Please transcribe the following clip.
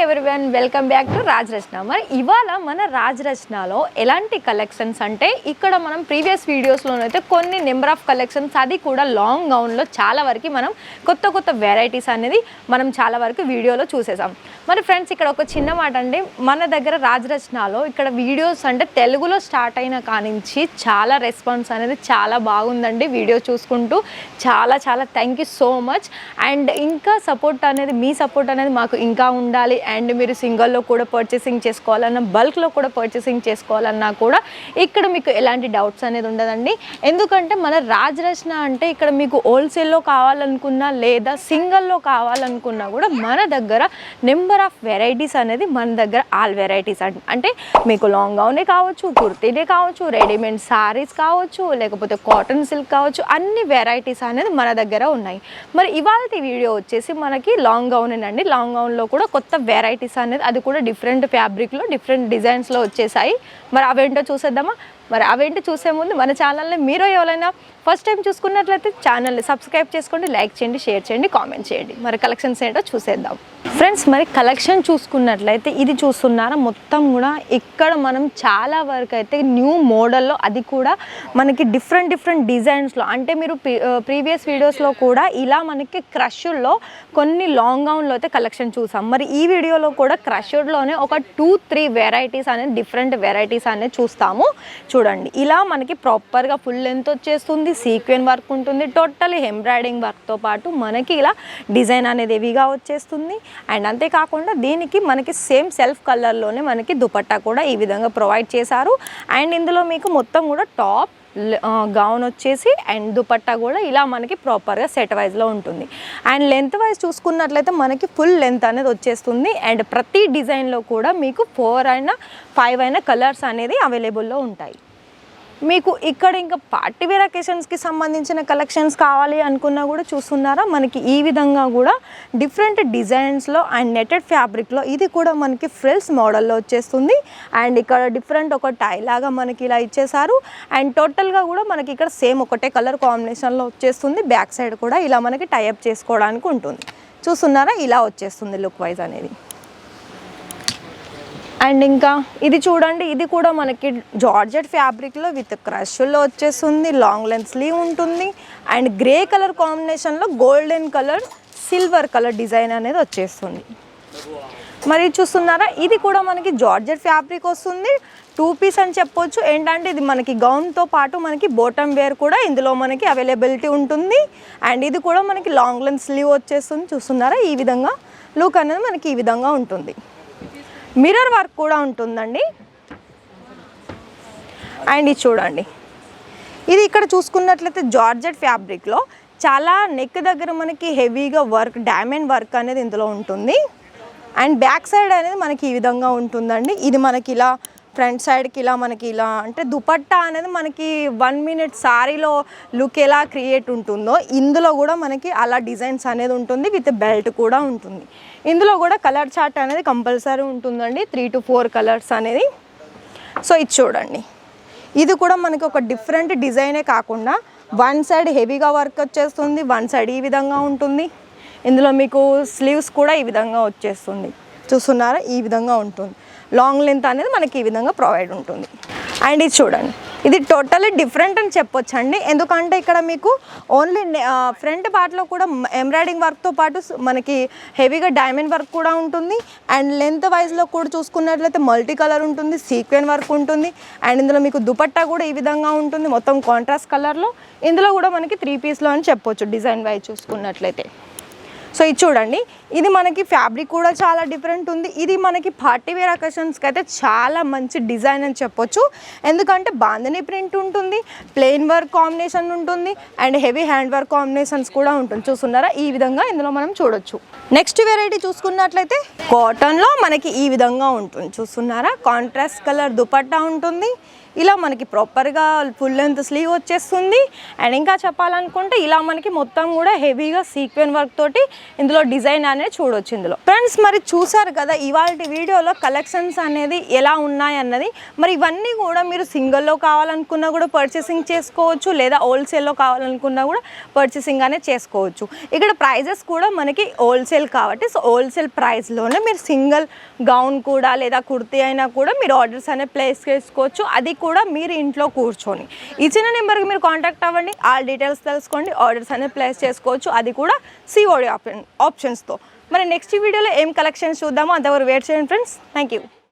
Everyone, welcome back to Raj Rachana. మరి ఇవాళ మన రాజ్ రచనలో ఎలాంటి కలెక్షన్స్ అంటే ఇక్కడ మనం ప్రీవియస్ వీడియోస్లోనైతే కొన్ని నెంబర్ ఆఫ్ కలెక్షన్స్, అది కూడా లాంగ్ గౌన్లో చాలా వరకు మనం కొత్త వెరైటీస్ అనేది మనం చాలా వరకు వీడియోలో చూసేసాం. మరి ఫ్రెండ్స్, ఇక్కడ ఒక చిన్న మాట అండి, మన దగ్గర రాజ్ రచనలో ఇక్కడ వీడియోస్ అంటే తెలుగులో స్టార్ట్ అయిన కానించి చాలా రెస్పాన్స్ అనేది చాలా బాగుందండి. వీడియో చూసుకుంటూ చాలా thank you so much. And ఇంకా సపోర్ట్ అనేది, మీ సపోర్ట్ అనేది మాకు ఇంకా ఉండాలి. అండ్ మీరు సింగిల్లో కూడా పర్చేసింగ్ చేసుకోవాలన్నా, బల్క్లో కూడా పర్చేసింగ్ చేసుకోవాలన్నా కూడా ఇక్కడ మీకు ఎలాంటి డౌట్స్ అనేది ఉండదండి. ఎందుకంటే మన రాజ్ రచన అంటే ఇక్కడ మీకు హోల్సేల్లో కావాలనుకున్నా లేదా సింగిల్లో కావాలనుకున్నా కూడా మన దగ్గర నెంబర్ ఆఫ్ వెరైటీస్ అనేది మన దగ్గర ఆల్ వెరైటీస్ అంటే మీకు లాంగ్ గౌనే కావచ్చు, కుర్తీనే కావచ్చు, రెడీమేడ్ సారీస్ కావచ్చు, లేకపోతే కాటన్ సిల్క్ కావచ్చు, అన్ని వెరైటీస్ అనేది మన దగ్గర ఉన్నాయి. మరి ఇవాళ వీడియో వచ్చేసి మనకి లాంగ్ గౌనేనండి. లాంగ్ గౌన్లో కూడా కొత్త వెరైటీస్ అనేది, అది కూడా డిఫరెంట్ ఫ్యాబ్రిక్లో డిఫరెంట్ డిజైన్స్లో వచ్చేసాయి. మరి అవేంటో చూసేద్దామా? మరి అవేంటి చూసే ముందు మన ఛానల్ని మీరు ఎవరైనా ఫస్ట్ టైం చూసుకున్నట్లయితే ఛానల్ని సబ్స్క్రైబ్ చేసుకోండి, లైక్ చేయండి, షేర్ చేయండి, కామెంట్ చేయండి. మరి కలెక్షన్స్ ఏంటో చూసేద్దాం ఫ్రెండ్స్. మరి కలెక్షన్ చూసుకున్నట్లయితే ఇది చూస్తున్నారా, మొత్తం కూడా ఇక్కడ మనం చాలా వరకు అయితే న్యూ మోడల్లో, అది కూడా మనకి డిఫరెంట్ డిజైన్స్లో, అంటే మీరు ప్రీవియస్ వీడియోస్లో కూడా ఇలా మనకి క్రష్లో కొన్ని లాంగ్ గౌన్లో అయితే కలెక్షన్ చూసాం. మరి ఈ వీడియోలో కూడా క్రష్లోనే ఒక 2-3 వెరైటీస్ అనేది, డిఫరెంట్ వెరైటీస్ అనేది చూస్తాము. చూడండి, ఇలా మనకి ప్రాపర్గా ఫుల్ లెంత్ వచ్చేస్తుంది, సీక్వెన్ వర్క్ ఉంటుంది, టోటల్ ఎంబ్రాయిడింగ్ వర్క్తో పాటు మనకి ఇలా డిజైన్ అనేది హెవీగా వచ్చేస్తుంది. అండ్ అంతేకాకుండా దీనికి మనకి సేమ్ సెల్ఫ్ కలర్లోనే మనకి దుపట్టా కూడా ఈ విధంగా ప్రొవైడ్ చేశారు. అండ్ ఇందులో మీకు మొత్తం కూడా టాప్, గౌన్ వచ్చేసి అండ్ దుపట్టా కూడా ఇలా మనకి ప్రాపర్గా సెట్ వైజ్లో ఉంటుంది. అండ్ లెంత్ వైజ్ చూసుకున్నట్లయితే మనకి ఫుల్ లెంత్ అనేది వచ్చేస్తుంది. అండ్ ప్రతి డిజైన్లో కూడా మీకు 4 అయినా 5 అయినా కలర్స్ అనేది అవైలబుల్లో ఉంటాయి. మీకు ఇక్కడ ఇంకా పార్టీ వేర్ అకేషన్స్కి సంబంధించిన కలెక్షన్స్ కావాలి అనుకున్నా కూడా చూస్తున్నారా, మనకి ఈ విధంగా కూడా డిఫరెంట్ డిజైన్స్లో అండ్ నెటెడ్ ఫ్యాబ్రిక్లో, ఇది కూడా మనకి ఫ్రిల్స్ మోడల్లో వచ్చేస్తుంది. అండ్ ఇక్కడ డిఫరెంట్ ఒక టై లాగా మనకి ఇలా ఇచ్చేసారు. అండ్ టోటల్గా కూడా మనకి ఇక్కడ సేమ్ ఒకటే కలర్ కాంబినేషన్లో వచ్చేస్తుంది. బ్యాక్ సైడ్ కూడా ఇలా మనకి టైఅప్ చేసుకోవడానికి ఉంటుంది. చూస్తున్నారా, ఇలా వచ్చేస్తుంది లుక్ వైజ్ అనేది. అండ్ ఇంకా ఇది చూడండి, ఇది కూడా మనకి జార్జెట్ ఫ్యాబ్రిక్లో విత్ క్రష్లో వచ్చేస్తుంది. లాంగ్ లెంత్ స్లీవ్ ఉంటుంది. అండ్ గ్రే కలర్ కాంబినేషన్లో golden colour, silver colour design అనేది వచ్చేస్తుంది. మరి చూస్తున్నారా, ఇది కూడా మనకి జార్జెట్ ఫ్యాబ్రిక్ వస్తుంది. 2 పీస్ అని చెప్పొచ్చు. ఏంటంటే ఇది మనకి గౌన్తో పాటు మనకి బాటమ్ వేర్ కూడా ఇందులో మనకి అవైలబిలిటీ ఉంటుంది. అండ్ ఇది కూడా మనకి లాంగ్ లెంత్ స్లీవ్ వచ్చేస్తుంది. చూస్తున్నారా, ఈ విధంగా లుక్ అనేది మనకి ఈ విధంగా ఉంటుంది. మిర్రర్ వర్క్ కూడా ఉంటుందండి. అండ్ ఇది చూడండి, ఇది ఇక్కడ చూసుకున్నట్లయితే జార్జెట్ ఫ్యాబ్రిక్లో చాలా నెక్ దగ్గర మనకి హెవీగా వర్క్, డైమండ్ వర్క్ అనేది ఇందులో ఉంటుంది. అండ్ బ్యాక్ సైడ్ అనేది మనకి ఈ విధంగా ఉంటుందండి. ఇది మనకి ఇలా ఫ్రంట్ సైడ్కి ఇలా మనకి ఇలా అంటే దుపట్టా అనేది మనకి 1 మినిట్ సారీలో లుక్ ఎలా క్రియేట్ ఉంటుందో ఇందులో కూడా మనకి అలా డిజైన్స్ అనేది ఉంటుంది. విత్ బెల్ట్ కూడా ఉంటుంది. ఇందులో కూడా కలర్ చార్ట్ అనేది కంపల్సరీ ఉంటుందండి, 3 to 4 కలర్స్ అనేది. సో ఇది చూడండి, ఇది కూడా మనకి ఒక డిఫరెంట్ డిజైనే కాకుండా వన్ సైడ్ హెవీగా వర్క్ వచ్చేస్తుంది, వన్ సైడ్ ఈ విధంగా ఉంటుంది. ఇందులో మీకు స్లీవ్స్ కూడా ఈ విధంగా వచ్చేస్తుంది. చూస్తున్నారా, ఈ విధంగా ఉంటుంది. లాంగ్ లెంత్ అనేది మనకి ఈ విధంగా ప్రొవైడ్ ఉంటుంది. అండ్ ఇది చూడండి, ఇది టోటలీ డిఫరెంట్ అని చెప్పొచ్చండి. ఎందుకంటే ఇక్కడ మీకు ఓన్లీ ఫ్రంట్ పార్ట్లో కూడా ఎంబ్రాయిడింగ్ వర్క్తో పాటు మనకి హెవీగా డైమండ్ వర్క్ కూడా ఉంటుంది. అండ్ లెంత్ వైజ్లో కూడా చూసుకున్నట్లయితే మల్టీ కలర్ ఉంటుంది, సీక్వెన్ వర్క్ ఉంటుంది. అండ్ ఇందులో మీకు దుపట్టా కూడా ఈ విధంగా ఉంటుంది, మొత్తం కాంట్రాస్ట్ కలర్లో. ఇందులో కూడా మనకి 3 పీస్లో అని చెప్పొచ్చు డిజైన్ వైజ్ చూసుకున్నట్లయితే. సో ఇది చూడండి, ఇది మనకి ఫ్యాబ్రిక్ కూడా చాలా డిఫరెంట్ ఉంది. ఇది మనకి పార్టీ వేర్ అకేషన్స్కి అయితే చాలా మంచి డిజైన్ అని చెప్పొచ్చు. ఎందుకంటే బాందిని ప్రింట్ ఉంటుంది, ప్లెయిన్ వర్క్ కాంబినేషన్ ఉంటుంది, and heavy hand work combinations కూడా ఉంటుంది. చూస్తున్నారా, ఈ విధంగా ఇందులో మనం చూడొచ్చు. నెక్స్ట్ వెరైటీ చూసుకున్నట్లయితే కాటన్లో మనకి ఈ విధంగా ఉంటుంది. చూస్తున్నారా, కాంట్రాస్ట్ కలర్ దుపట్టా ఉంటుంది. ఇలా మనకి ప్రాపర్గా ఫుల్ లెంత్ స్లీవ్ వచ్చేస్తుంది. అండ్ ఇంకా చెప్పాలనుకుంటే ఇలా మనకి మొత్తం కూడా హెవీగా సీక్వెన్ వర్క్ తోటి ఇందులో డిజైన్ అనేది చూడొచ్చు ఇందులో. ఫ్రెండ్స్ మరి చూసారు కదా ఇవాళ వీడియోలో కలెక్షన్స్ అనేది ఎలా ఉన్నాయి అన్నది. మరి ఇవన్నీ కూడా మీరు సింగిల్లో కావాలనుకున్నా కూడా పర్చేసింగ్ చేసుకోవచ్చు, లేదా హోల్సేల్లో కావాలనుకున్నా కూడా పర్చేసింగ్ అనేది చేసుకోవచ్చు. ఇక్కడ ప్రైజెస్ కూడా మనకి హోల్సేల్ కాబట్టి సో హోల్సేల్ ప్రైస్లోనే మీరు సింగిల్ గౌన్ కూడా లేదా కుర్తీ అయినా కూడా మీరు ఆర్డర్స్ అనేది ప్లేస్ చేసుకోవచ్చు. అది కూడా మీరు ఇంట్లో కూర్చొని ఇచ్చిన నెంబర్కి మీరు కాంటాక్ట్ అవ్వండి, ఆల్ డీటెయిల్స్ తెలుసుకోండి, ఆర్డర్స్ అనేది ప్లేస్ చేసుకోవచ్చు. అది కూడా సిఓడి ఆప్షన్స్తో. మరి నెక్స్ట్ వీడియోలో ఏం కలెక్షన్స్ చూద్దామో అంతవరకు వెయిట్ చేయండి ఫ్రెండ్స్. Thank you.